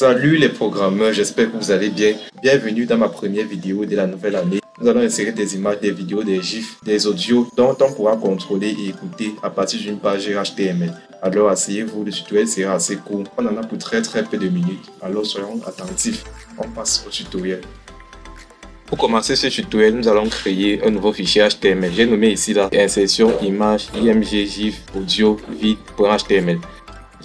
Salut les programmeurs, j'espère que vous allez bien. Bienvenue dans ma première vidéo de la nouvelle année. Nous allons insérer des images, des vidéos, des gifs, des audios dont on pourra contrôler et écouter à partir d'une page HTML. Alors asseyez-vous, le tutoriel sera assez court. On en a pour très peu de minutes. Alors soyons attentifs. On passe au tutoriel. Pour commencer ce tutoriel, nous allons créer un nouveau fichier HTML. J'ai nommé ici là insertion image img gif audio vide.html.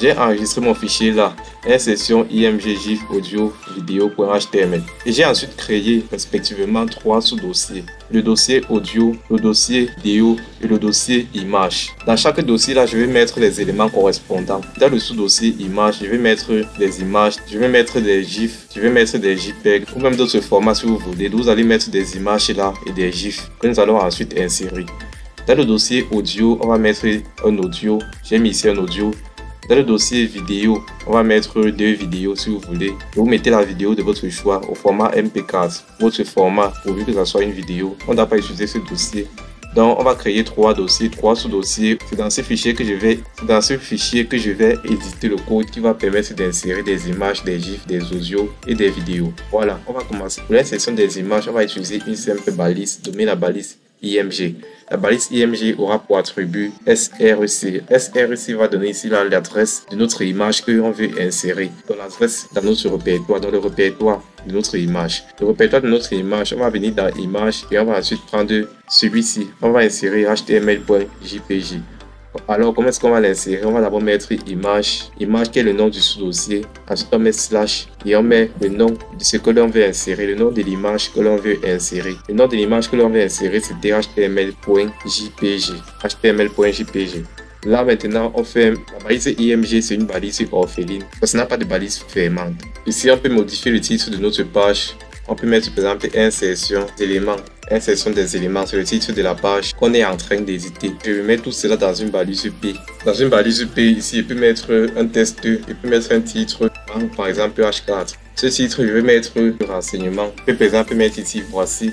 J'ai enregistré mon fichier là, insertion img gif audio vidéo.html. Et j'ai ensuite créé respectivement 3 sous-dossiers. Le dossier audio, le dossier vidéo et le dossier image. Dans chaque dossier là, je vais mettre les éléments correspondants. Dans le sous-dossier image, je vais mettre des images, je vais mettre des gifs, je vais mettre des JPEG ou même d'autres formats si vous voulez. Vous allez mettre des images là et des gifs que nous allons ensuite insérer. Dans le dossier audio, on va mettre un audio. J'ai mis ici un audio. Dans le dossier vidéo, on va mettre 2 vidéos si vous voulez. Vous mettez la vidéo de votre choix au format MP4, votre format, pourvu que ça soit une vidéo. On ne doit pas utiliser ce dossier. Donc, on va créer 3 dossiers, 3 sous-dossiers. C'est dans ce fichier que je vais éditer le code qui va permettre d'insérer des images, des gifs, des audios et des vidéos. Voilà, on va commencer. Pour l'insertion des images, on va utiliser une simple balise, nommée la balise IMG. La balise IMG aura pour attribut SRC. SRC va donner ici l'adresse de notre image que l'on veut insérer. Donc l'adresse dans notre répertoire, dans le répertoire de notre image. Le répertoire de notre image, on va venir dans image et on va ensuite prendre celui-ci. On va insérer html.jpg. Alors, comment est-ce qu'on va l'insérer? On va d'abord mettre image qui est le nom du sous-dossier. Ensuite, on met slash et on met le nom de ce que l'on veut insérer, le nom de l'image que l'on veut insérer. Le nom de l'image que l'on veut insérer, c'était html.jpg. html.jpg. Là, maintenant, on fait la balise IMG, c'est une balise orpheline parce qu'on n'a pas de balise fermante. Ici, on peut modifier le titre de notre page. On peut mettre par exemple insertion d'éléments. Insertion des éléments, c'est le titre de la page qu'on est en train d'éditer. Je vais mettre tout cela dans une balise P. Dans une balise P, ici, je peux mettre un test, je peux mettre un titre, par exemple H4. Ce titre, je vais mettre le renseignement. Je peux par exemple mettre ici, voici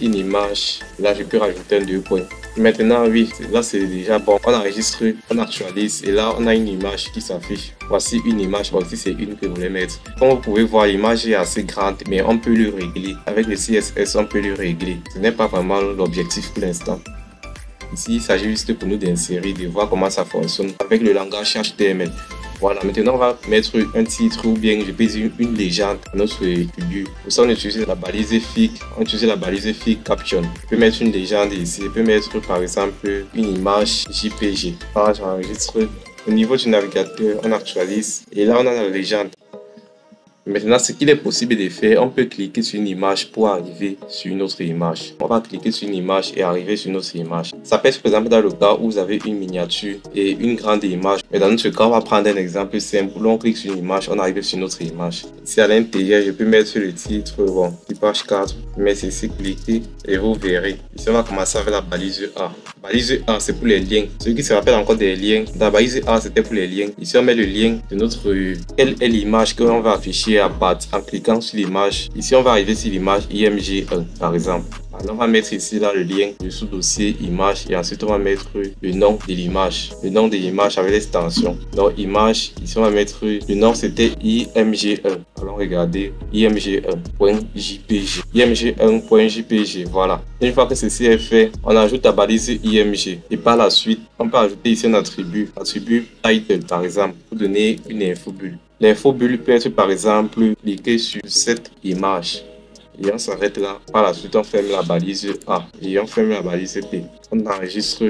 une image. Là, je peux rajouter un 2 points. Maintenant, oui, là c'est déjà bon. On enregistre, on actualise et là, on a une image qui s'affiche. Voici une image, voici c'est une que vous voulez mettre. Comme vous pouvez voir, l'image est assez grande, mais on peut le régler. Avec le CSS, on peut le régler. Ce n'est pas vraiment l'objectif pour l'instant. Ici, il s'agit juste pour nous d'insérer, de voir comment ça fonctionne avec le langage HTML. Voilà, maintenant on va mettre un titre ou bien je peux dire une légende à notre figure. Pour ça, on utilise la balise FIG, on utilise la balise FIG Caption. Je peux mettre une légende ici, je peux mettre par exemple une image JPG. Voilà, j'enregistre. Au niveau du navigateur, on actualise et là on a la légende. Maintenant, ce qu'il est possible de faire, on peut cliquer sur une image pour arriver sur une autre image. On va cliquer sur une image et arriver sur une autre image. Ça peut être par exemple dans le cas où vous avez une miniature et une grande image. Mais dans notre cas, on va prendre un exemple simple. Où on clique sur une image, on arrive sur une autre image. Ici à l'intérieur, je peux mettre le titre, bon, page 4. Mais c'est ici, cliquez et vous verrez. Ici, on va commencer avec la balise A. Balise A, c'est pour les liens. Ceux qui se rappellent encore des liens, dans la balise A, c'était pour les liens. Ici, on met le lien de notre, quelle est l'image que l'on va afficher à part en cliquant sur l'image. Ici, on va arriver sur l'image IMG1, par exemple. Alors, on va mettre ici là le lien du sous-dossier image et ensuite on va mettre le nom de l'image. Le nom de l'image avec l'extension. Donc, image, ici on va mettre le nom, c'était IMG1. Allons regarder IMG1.jpg. IMG1.jpg, voilà. Une fois que ceci est fait, on ajoute la balise IMG et par la suite, on peut ajouter ici un attribut title par exemple, pour donner une infobulle. L'infobulle peut être par exemple cliquer sur cette image. Et on s'arrête là. Par la suite, on ferme la balise A et on ferme la balise P. On enregistre,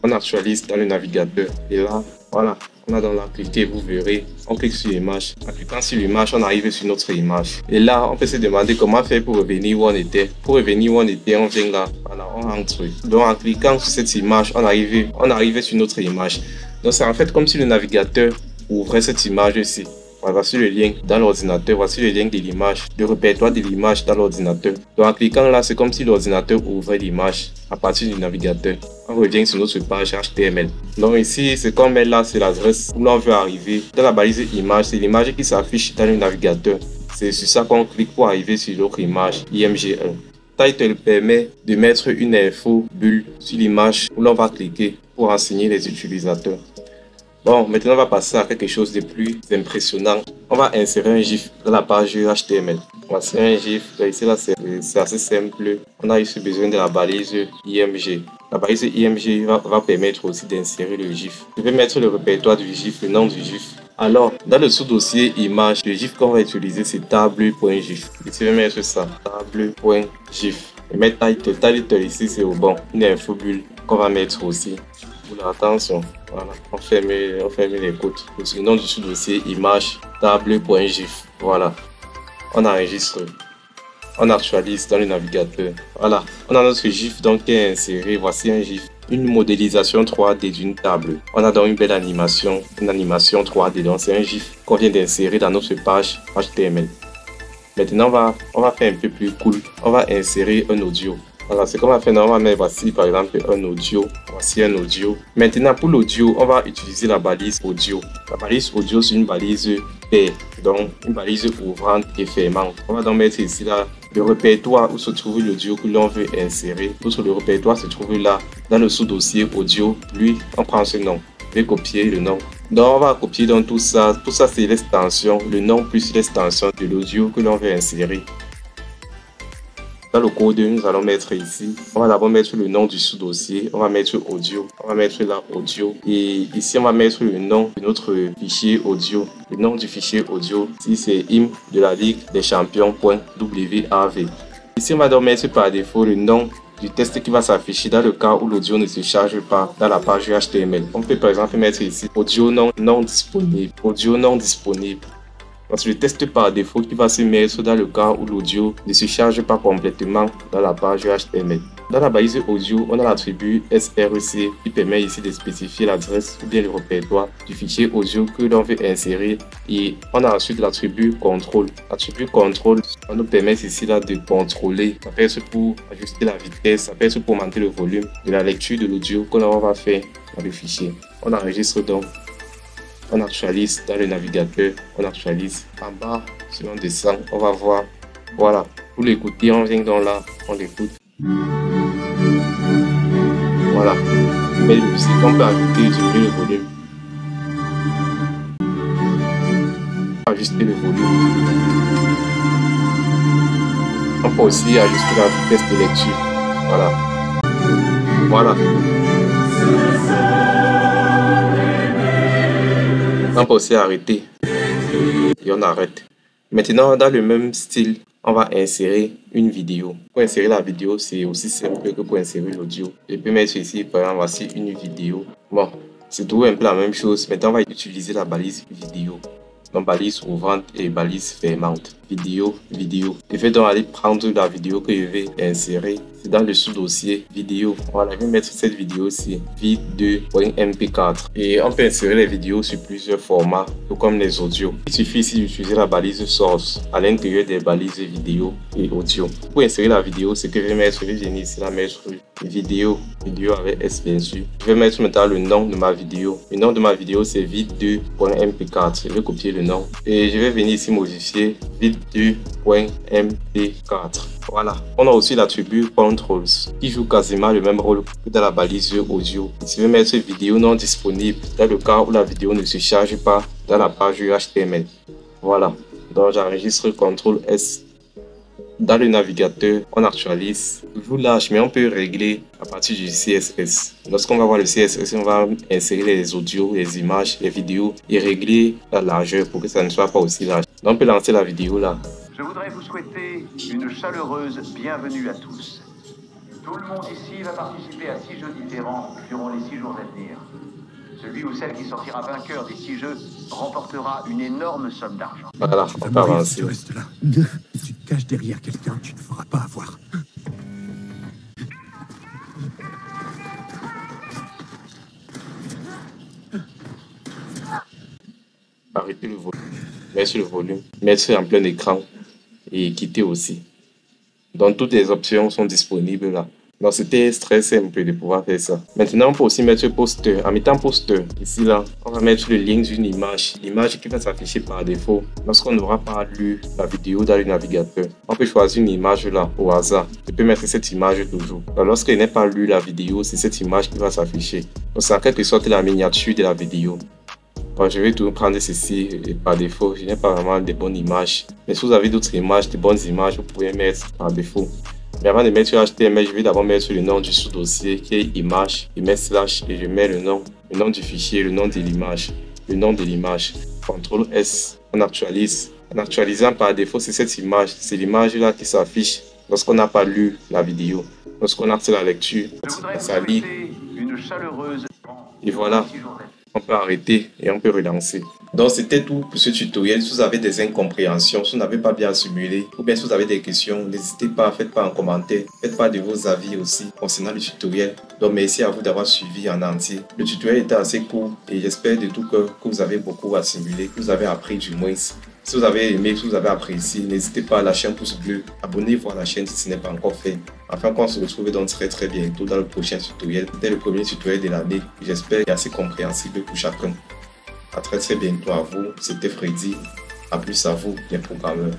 on actualise dans le navigateur. Et là, voilà, on a dans là cliqué, vous verrez, on clique sur l'image. En cliquant sur l'image, on arrive sur notre image. Et là, on peut se demander comment faire pour revenir où on était. Pour revenir où on était, on vient là, voilà, on entre. Donc en cliquant sur cette image, on arrive sur notre image. Donc c'est en fait comme si le navigateur ouvrait cette image ici. Voici le lien dans l'ordinateur, voici le lien de l'image, le répertoire de l'image dans l'ordinateur. Donc en cliquant là, c'est comme si l'ordinateur ouvrait l'image à partir du navigateur. On revient sur notre page HTML. Donc ici, ce qu'on met là, c'est l'adresse où l'on veut arriver. Dans la balise image, c'est l'image qui s'affiche dans le navigateur. C'est sur ça qu'on clique pour arriver sur l'autre image IMG1. Title permet de mettre une info bulle sur l'image où l'on va cliquer pour renseigner les utilisateurs. Bon, maintenant on va passer à quelque chose de plus impressionnant. On va insérer un GIF dans la page HTML. Voici un GIF. Ici là c'est assez simple. On a ici besoin de la balise IMG. La balise IMG va permettre aussi d'insérer le GIF. Je vais mettre le répertoire du GIF, le nom du GIF. Alors, dans le sous-dossier image, le GIF qu'on va utiliser c'est table.gif. Ici, je vais mettre ça, table.gif. Et mettre title ici, c'est au bon. Une info bulle qu'on va mettre aussi. Attention, voilà, on ferme les côtes. Le nom du sous-dossier image table.gif. Voilà, on enregistre, on actualise dans le navigateur. Voilà, on a notre GIF donc qui est inséré. Voici un GIF, une modélisation 3D d'une table. On a donc une belle animation, une animation 3D. Donc c'est un GIF qu'on vient d'insérer dans notre page HTML. Maintenant, on va faire un peu plus cool. On va insérer un audio. Voilà, ce qu'on va faire, on va mettre voici par exemple un audio. Voici un audio. Maintenant, pour l'audio, on va utiliser la balise audio. La balise audio, c'est une balise paire, donc une balise ouvrante et fermante. On va donc mettre ici là le répertoire où se trouve l'audio que l'on veut insérer. Outre le répertoire se trouve là dans le sous-dossier audio. Lui, on prend ce nom. Je vais copier le nom. Donc, on va copier dans tout ça. Tout ça, c'est l'extension, le nom plus l'extension de l'audio que l'on veut insérer. Dans le code, nous allons mettre ici, on va d'abord mettre le nom du sous-dossier, on va mettre audio, on va mettre là audio et ici on va mettre le nom de notre fichier audio. Le nom du fichier audio, ici c'est hymne de la Ligue des Champions.wav. Ici on va donc mettre par défaut le nom du test qui va s'afficher dans le cas où l'audio ne se charge pas dans la page HTML. On peut par exemple mettre ici audio non disponible, audio non disponible. C'est le test par défaut qui va se mettre dans le cas où l'audio ne se charge pas complètement dans la page HTML. Dans la balise audio, on a l'attribut SRC qui permet ici de spécifier l'adresse ou bien le répertoire du fichier audio que l'on veut insérer. Et on a ensuite l'attribut contrôle. L'attribut contrôle, on nous permet ici là de contrôler. Ça peut être pour ajuster la vitesse, ça peut être pour augmenter le volume de la lecture de l'audio que l'on va faire dans le fichier. On enregistre donc. On actualise dans le navigateur, on actualise en bas, si on descend, on va voir, voilà, pour l'écouter, on vient donc là, on l'écoute. Voilà, belle musique, on peut ajouter, diminuer le volume. Ajuster le volume. On peut aussi ajuster la vitesse de lecture, voilà. Voilà. On peut aussi arrêter et on arrête. Maintenant, dans le même style, on va insérer une vidéo. Pour insérer la vidéo, c'est aussi simple que pour insérer l'audio. Je peux mettre ici, par exemple, voici une vidéo. Bon, c'est tout un peu la même chose. Maintenant, on va utiliser la balise vidéo. Donc, balise ouvrante et balise fermante. Vidéo. Je vais donc aller prendre la vidéo que je vais insérer. C'est dans le sous-dossier vidéo. Voilà, je vais mettre cette vidéo ici, vid2.mp4. Et on peut insérer les vidéos sur plusieurs formats, tout comme les audios. Il suffit ici d'utiliser la balise source à l'intérieur des balises vidéo et audio. Pour insérer la vidéo, ce que je vais mettre, je vais venir ici, la mettre vidéo avec S bien sûr. Je vais mettre maintenant le nom de ma vidéo. Le nom de ma vidéo, c'est vid2.mp4. Je vais copier le nom et je vais venir ici modifier vid2.mp4. Voilà, on a aussi l'attribut controls qui joue quasiment le même rôle que dans la balise audio. Ici, je vais mettre vidéo non disponible dans le cas où la vidéo ne se charge pas dans la page HTML. Voilà, donc j'enregistre CTRL S. Dans le navigateur, on actualise toujours large, mais on peut régler à partir du CSS. Lorsqu'on va voir le CSS, on va insérer les audios, les images, les vidéos et régler la largeur pour que ça ne soit pas aussi large. Donc on peut lancer la vidéo là. Je voudrais vous souhaiter une chaleureuse bienvenue à tous. Tout le monde ici va participer à 6 jeux différents durant les 6 jours à venir. Celui ou celle qui sortira vainqueur des 6 jeux remportera une énorme somme d'argent. Voilà, on peut avancer. Tu restes là. Tu te caches derrière quelqu'un, tu ne feras pas avoir. Arrêtez le volume, mettre le volume, mettre en plein écran et quitter aussi. Donc toutes les options sont disponibles là. Donc c'était très simple de pouvoir faire ça. Maintenant on peut aussi mettre poster. En mettant poster, ici là, on va mettre le lien d'une image. L'image qui va s'afficher par défaut lorsqu'on n'aura pas lu la vidéo dans le navigateur. On peut choisir une image là au hasard. Je peux mettre cette image toujours. Lorsqu'il n'est pas lu la vidéo, c'est cette image qui va s'afficher. Donc c'est en quelque sorte la miniature de la vidéo. Bon, je vais tout prendre ceci et par défaut. Je n'ai pas vraiment de bonnes images. Mais si vous avez d'autres images, de bonnes images, vous pouvez mettre par défaut. Mais avant de mettre sur HTML, je vais d'abord mettre le nom du sous-dossier qui est image. Je mets slash et je mets le nom du fichier, le nom de l'image, le nom de l'image. CTRL S, on actualise. En actualisant par défaut, c'est cette image. C'est l'image là qui s'affiche lorsqu'on n'a pas lu la vidéo. Lorsqu'on a fait la lecture, ça lit. Une chaleureuse... Et voilà, on peut arrêter et on peut relancer. Donc c'était tout pour ce tutoriel. Si vous avez des incompréhensions, si vous n'avez pas bien assimilé, ou bien si vous avez des questions, n'hésitez pas, faites pas en commentaire, faites pas de vos avis aussi concernant le tutoriel. Donc merci à vous d'avoir suivi en entier. Le tutoriel était assez court et j'espère de tout cœur que vous avez beaucoup assimilé, que vous avez appris du moins. Si vous avez aimé, si vous avez apprécié, n'hésitez pas à lâcher un pouce bleu, abonnez-vous à la chaîne si ce n'est pas encore fait. Afin qu'on se retrouve donc très bientôt dans le prochain tutoriel. C'était le premier tutoriel de l'année. J'espère qu'il est assez compréhensible pour chacun. À très bientôt à vous. C'était Freddy. A plus à vous, les programmeurs.